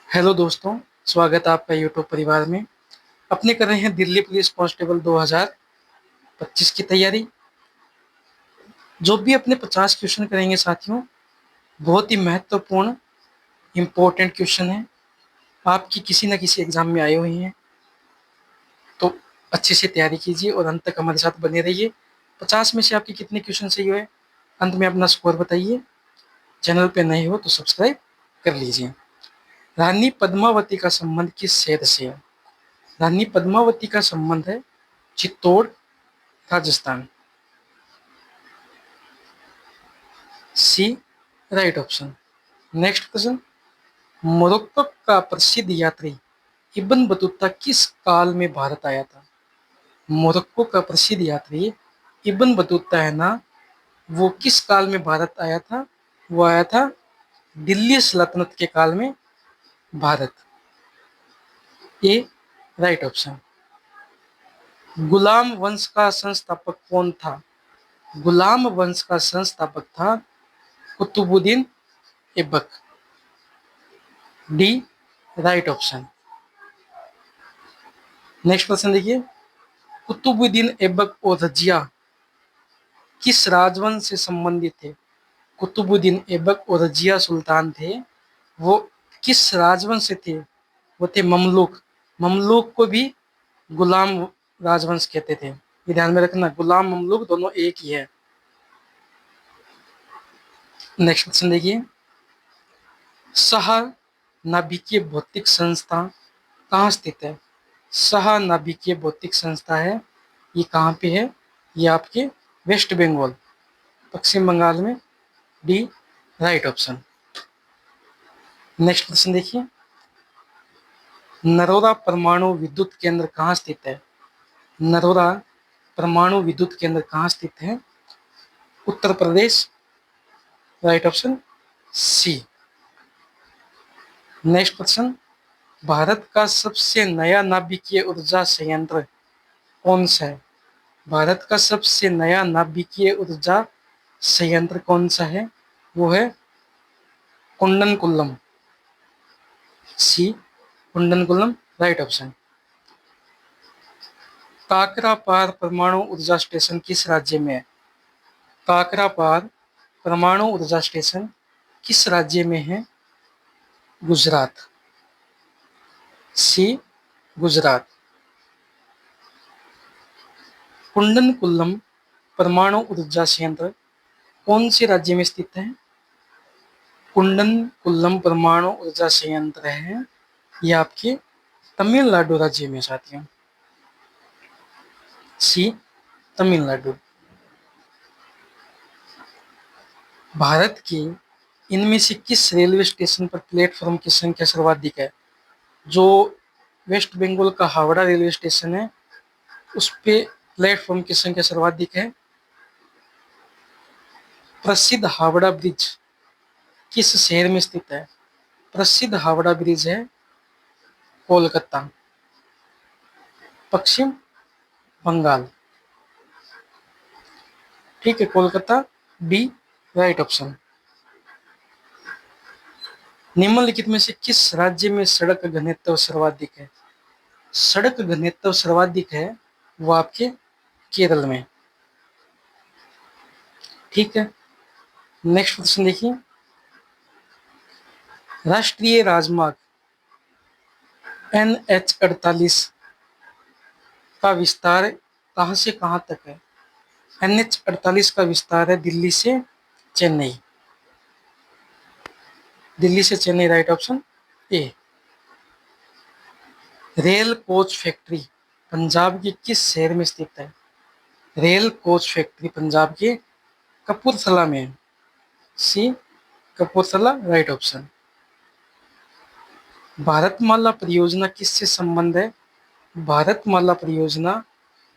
Hello दोस्तों, स्वागत है आपका यूट्यूब परिवार में। अपने कर रहे हैं दिल्ली पुलिस कांस्टेबल 2025 की तैयारी। जो भी अपने 50 क्वेश्चन करेंगे साथियों, बहुत ही महत्वपूर्ण इम्पोर्टेंट क्वेश्चन है। आपकी किसी न किसी एग्जाम में आए हुए हैं, तो अच्छे से तैयारी कीजिए और अंत तक हमारे साथ बने रहिए। 50 में से आपके कितने क्वेश्चन सही हुए, अंत में अपना स्कोर बताइए। चैनल पे नए हो तो सब्सक्राइब कर लीजिए। रानी पद्मावती का संबंध किस शहर से है? रानी पद्मावती का संबंध है Chittor, Rajasthan. C right option. Next question. Morocco का प्रसिद्ध यात्री इब्न बतूता किस काल में भारत आया था? मोरक्को का प्रसिद्ध यात्री इब्न बतूता है ना, वो किस काल में भारत आया था? वो आया था दिल्ली सल्तनत के काल में भारत। ए राइट ऑप्शन। गुलाम वंश का संस्थापक कौन था? गुलाम वंश का संस्थापक था Qutubuddin Aibak. D right option. Next question देखिए। कुतुबुद्दीन ऐबक और रजिया किस राजवंश से संबंधित थे? कुतुबुद्दीन ऐबक और रजिया सुल्तान थे, वो किस राजवंश से थे? वो थे ममलूक। ममलूक को भी गुलाम राजवंश कहते थे। ये ध्यान में रखना, गुलाम ममलूक दोनों एक ही है। नेक्स्ट क्वेश्चन देखिए। सह नाभिकीय भौतिक संस्था कहाँ स्थित है? सह नाभिकीय भौतिक संस्था है, ये कहाँ पे है? ये आपके वेस्ट बंगाल, पश्चिम बंगाल में। D right option. Next question देखिए। नरोरा परमाणु विद्युत केंद्र कहाँ स्थित है? नरोरा परमाणु विद्युत केंद्र कहाँ स्थित है? Uttar Pradesh. Right option C. Next question. Bharat का सबसे नया नाभिकीय ऊर्जा संयंत्र कौन सा है? भारत का सबसे नया नाभिकीय ऊर्जा संयंत्र कौन सा है? वो है कुंडनकुल्लम। सी कुंडनकुल्लम राइट ऑप्शन। काकरापार परमाणु ऊर्जा स्टेशन किस राज्य में है? काकरापार परमाणु ऊर्जा स्टेशन किस राज्य में है? गुजरात। सी गुजरात। कुंडनकुल्लम परमाणु ऊर्जा संयंत्र कौन से राज्य में स्थित है? कुंडनकुल्लम परमाणु ऊर्जा संयंत्र है, ये आपके तमिलनाडु राज्य में साथियों। सी तमिलनाडु। भारत की इनमें से किस रेलवे स्टेशन पर प्लेटफॉर्म की संख्या सर्वाधिक है? जो वेस्ट बंगाल का हावड़ा रेलवे स्टेशन है, उस पे प्लेटफॉर्म की संख्या सर्वाधिक है। प्रसिद्ध हावड़ा ब्रिज किस शहर में स्थित है? प्रसिद्ध हावड़ा ब्रिज है कोलकाता, पश्चिम बंगाल। ठीक है, कोलकाता। D right option. निम्नलिखित में से किस राज्य में सड़क घनत्व सर्वाधिक है? सड़क घनत्व सर्वाधिक है वो आपके केरल में। ठीक है। नेक्स्ट क्वेश्चन देखिए। राष्ट्रीय राजमार्ग NH 48 का विस्तार कहां से कहां तक है? NH 48 का विस्तार है दिल्ली से चेन्नई। दिल्ली से चेन्नई राइट ऑप्शन ए। रेल कोच फैक्ट्री पंजाब के किस शहर में स्थित है? रेल कोच फैक्ट्री पंजाब के कपूरथला में है। सी कपूरथला राइट ऑप्शन। भारतमाला परियोजना किससे संबंध है? भारतमाला परियोजना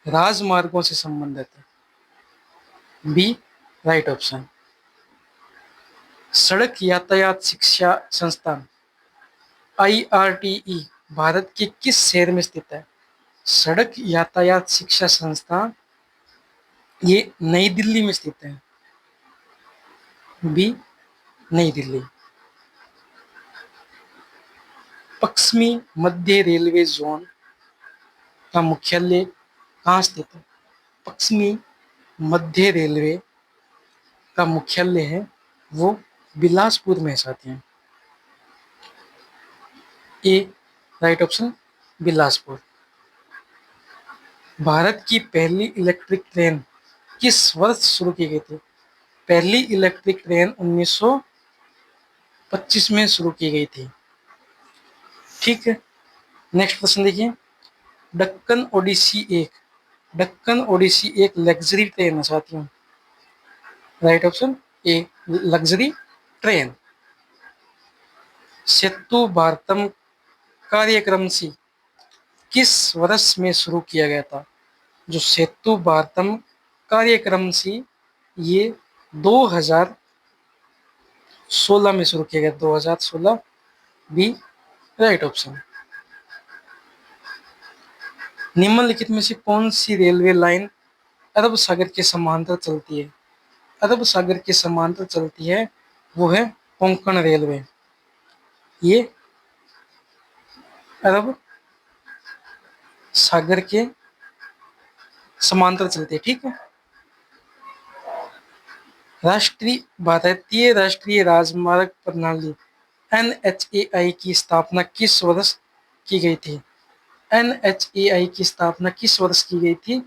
राजमार्गों से संबंधित है। B right option. सड़क यातायात शिक्षा संस्थान IRTE भारत के किस शहर में स्थित है? सड़क यातायात शिक्षा संस्थान ये नई दिल्ली में स्थित है। बी नई दिल्ली। पश्चिमी मध्य रेलवे जोन का मुख्यालय कहाँ स्थित है? पश्चिमी मध्य रेलवे का मुख्यालय है वो बिलासपुर में साथी हैं। ए राइट ऑप्शन बिलासपुर। भारत की पहली इलेक्ट्रिक ट्रेन किस वर्ष शुरू की गई थी? पहली इलेक्ट्रिक ट्रेन 1925 में शुरू की गई थी। ठीक है, नेक्स्ट प्रश्न देखिए। डक्कन ओडिसी एक लग्जरी ट्रेन है साथियों। Right option A luxury train. Setu Bharatam कार्यक्रम से किस वर्ष में शुरू किया गया था? जो सेतु भारतम कार्यक्रम से ये 2016 में शुरू किया गया। 2016 बी राइट ऑप्शन। निम्नलिखित में से कौन सी रेलवे लाइन अरब सागर के समांतर चलती है? अरब सागर के समांतर चलती है वो है कोंकण रेलवे। ये अरब सागर के समांतर चलती है। ठीक है, भारतीय राष्ट्रीय राजमार्ग प्रणाली NHAI की स्थापना किस वर्ष की गई थी? NHAI की स्थापना किस वर्ष की गई थी?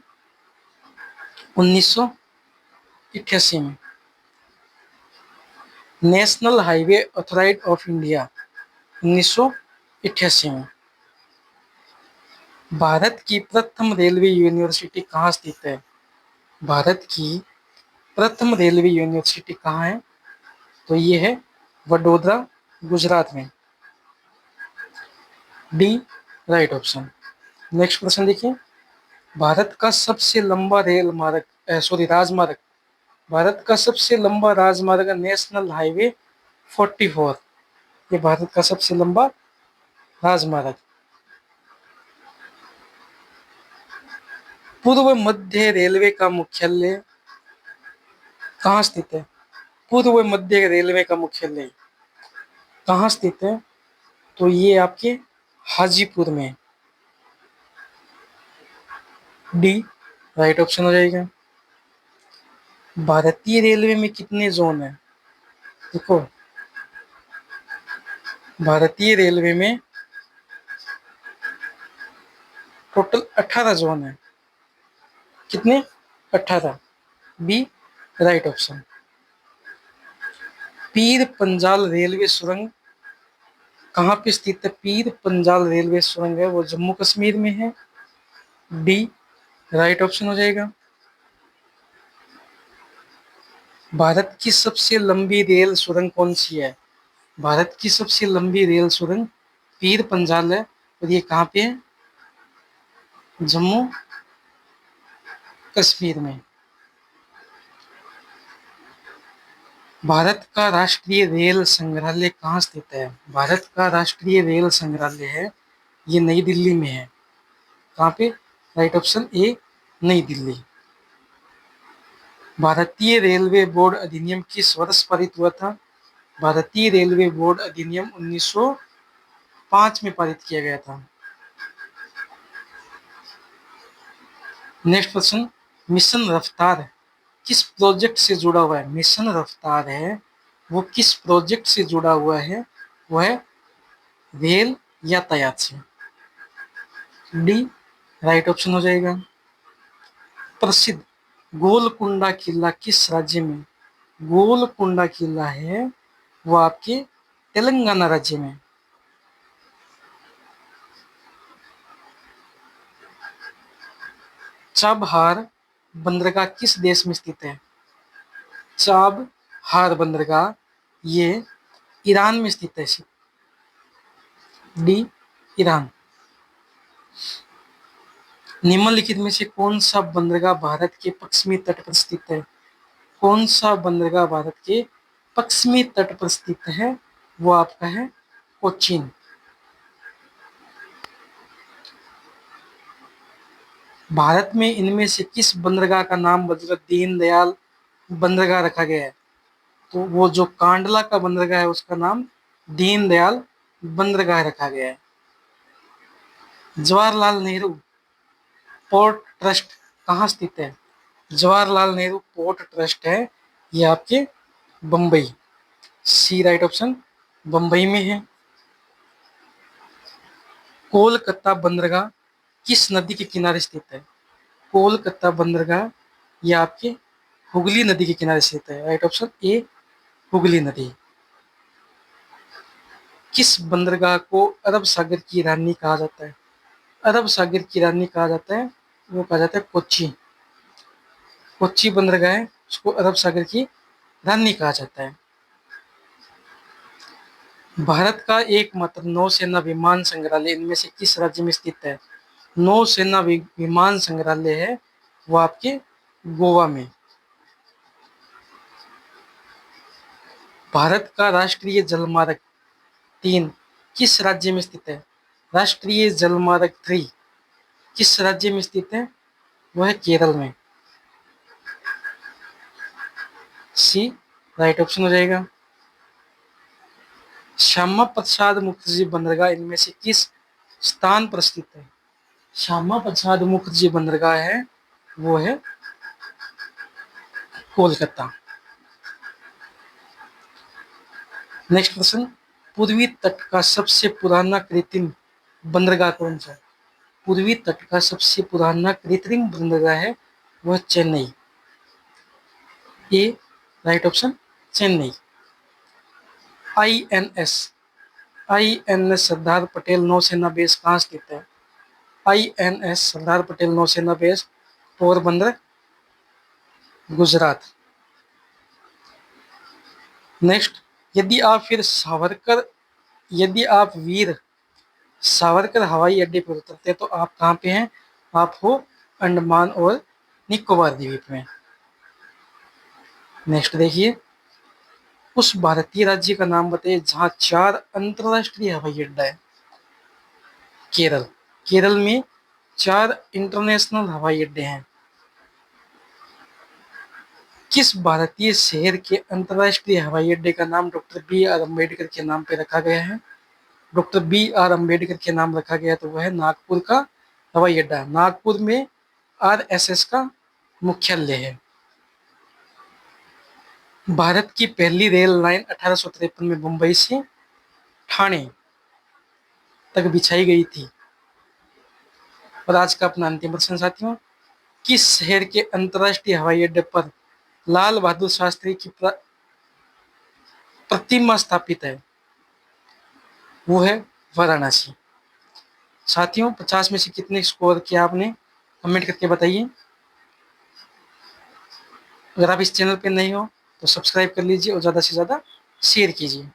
1988 में। National highway authority of India 1988 में। भारत की प्रथम रेलवे यूनिवर्सिटी कहाँ स्थित है? भारत की प्रथम रेलवे यूनिवर्सिटी कहाँ है? तो ये है वडोदरा, गुजरात में। D right option. नेक्स्ट प्रश्न देखिए। भारत का सबसे लंबा राजमार्ग, भारत का सबसे लंबा राजमार्ग नेशनल हाईवे 44। ये भारत का सबसे लंबा राजमार्ग। पूर्व मध्य रेलवे का मुख्यालय कहाँ स्थित है? पूर्व मध्य रेलवे का मुख्यालय कहाँ स्थित है? तो ये आपके हाजीपुर में। डी राइट ऑप्शन हो जाएगा। भारतीय रेलवे में कितने जोन है? देखो, भारतीय रेलवे में टोटल 18 जोन है। कितने? 18। B right option. Pir Panjal railway सुरंग कहाँ पे स्थित है? पीर पंजाल रेलवे सुरंग है वो जम्मू कश्मीर में है। डी राइट ऑप्शन हो जाएगा। भारत की सबसे लंबी रेल सुरंग कौन सी है? भारत की सबसे लंबी रेल सुरंग पीर पंजाल है और ये कहाँ पे है? जम्मू कश्मीर में। भारत का राष्ट्रीय रेल संग्रहालय कहाँ स्थित है? भारत का राष्ट्रीय रेल संग्रहालय है ये नई दिल्ली में है। कहाँ पे? राइट ऑप्शन ए नई दिल्ली। भारतीय रेलवे बोर्ड अधिनियम किस वर्ष पारित हुआ था? भारतीय रेलवे बोर्ड अधिनियम 1905 में पारित किया गया था। Next question. मिशन रफ्तार किस प्रोजेक्ट से जुड़ा हुआ है? मिशन रफ्तार है वो किस प्रोजेक्ट से जुड़ा हुआ है? वो है रेल यातायात से। डी राइट ऑप्शन हो जाएगा। प्रसिद्ध गोलकुंडा किला किस राज्य में? गोलकुंडा किला है वो आपके तेलंगाना राज्य में। चाबहार बंदरगाह किस देश में स्थित है? चाबहार बंदरगाह ये ईरान में स्थित है। D Iran. निम्नलिखित में से कौन सा बंदरगाह भारत के पश्चिमी तट पर स्थित है? कौन सा बंदरगाह भारत के पश्चिमी तट पर स्थित है? वो आपका है कोचीन। भारत में इनमें से किस बंदरगाह का नाम बदलकर दीनदयाल बंदरगाह रखा गया है? तो वो जो कांडला का बंदरगाह है उसका नाम दीनदयाल बंदरगाह रखा गया है। जवाहरलाल नेहरू पोर्ट ट्रस्ट कहाँ स्थित है? जवाहरलाल नेहरू पोर्ट ट्रस्ट है ये आपके बम्बई, सी राइट ऑप्शन, बम्बई में है। कोलकाता बंदरगाह किस नदी के किनारे स्थित है? कोलकाता बंदरगाह ये आपके हुगली नदी के किनारे स्थित है, राइट ऑप्शन ए हुगली नदी। किस बंदरगाह को अरब सागर की रानी कहा जाता है? अरब सागर की रानी कहा जाता है, वो कहा जाता है कोच्चि। कोच्चि बंदरगाह है, उसको अरब सागर की रानी कहा जाता है। भारत का एकमात्र नौसेना विमान संग्रहालय इनमें से किस राज्य में स्थित है? नौसेना विमान संग्रहालय है वो आपके गोवा में। भारत का राष्ट्रीय जलमार्ग 3 किस राज्य में स्थित है? राष्ट्रीय जलमार्ग 3 किस राज्य में स्थित है? वह है केरल में, सी राइट ऑप्शन हो जाएगा। श्यामा प्रसाद मुखर्जी बंदरगाह इनमें से किस स्थान पर स्थित है? श्यामा प्रसाद मुखर्जी बंदरगाह है वो है कोलकाता। नेक्स्ट क्वेश्चन, पूर्वी तट का सबसे पुराना कृत्रिम बंदरगाह कौन सा है? पूर्वी तट का सबसे पुराना कृत्रिम बंदरगाह है वह Chennai, A right option Chennai. INS INS Sardar Patel नौसेना बेस कहाँ स्थित है? आईएनएस सरदार पटेल नौसेना बेस पोरबंदर, गुजरात। नेक्स्ट, यदि आप वीर सावरकर हवाई अड्डे पर उतरते हैं तो आप कहाँ पे हैं? आप हो अंडमान और निकोबार द्वीप में। नेक्स्ट देखिए, उस भारतीय राज्य का नाम बताइए जहां 4 अंतरराष्ट्रीय हवाई अड्डा है। केरल, केरल में 4 इंटरनेशनल हवाई अड्डे हैं। किस भारतीय शहर के अंतरराष्ट्रीय हवाई अड्डे का नाम डॉक्टर बी आर अम्बेडकर के नाम पे रखा गया है? डॉक्टर बी आर अम्बेडकर के नाम रखा गया तो वह है नागपुर का हवाई अड्डा। नागपुर में आरएसएस का मुख्यालय है। भारत की पहली रेल लाइन 1853 में मुंबई से ठाणे तक बिछाई गई थी। और आज का अपना अंतिम प्रश्न साथियों, किस शहर के अंतरराष्ट्रीय हवाई अड्डे पर लाल बहादुर शास्त्री की प्रतिमा स्थापित है? वो है वाराणसी। साथियों 50 में से कितने स्कोर किया आपने, कमेंट करके बताइए। अगर आप इस चैनल पे नहीं हो तो सब्सक्राइब कर लीजिए और ज़्यादा से ज़्यादा शेयर कीजिए।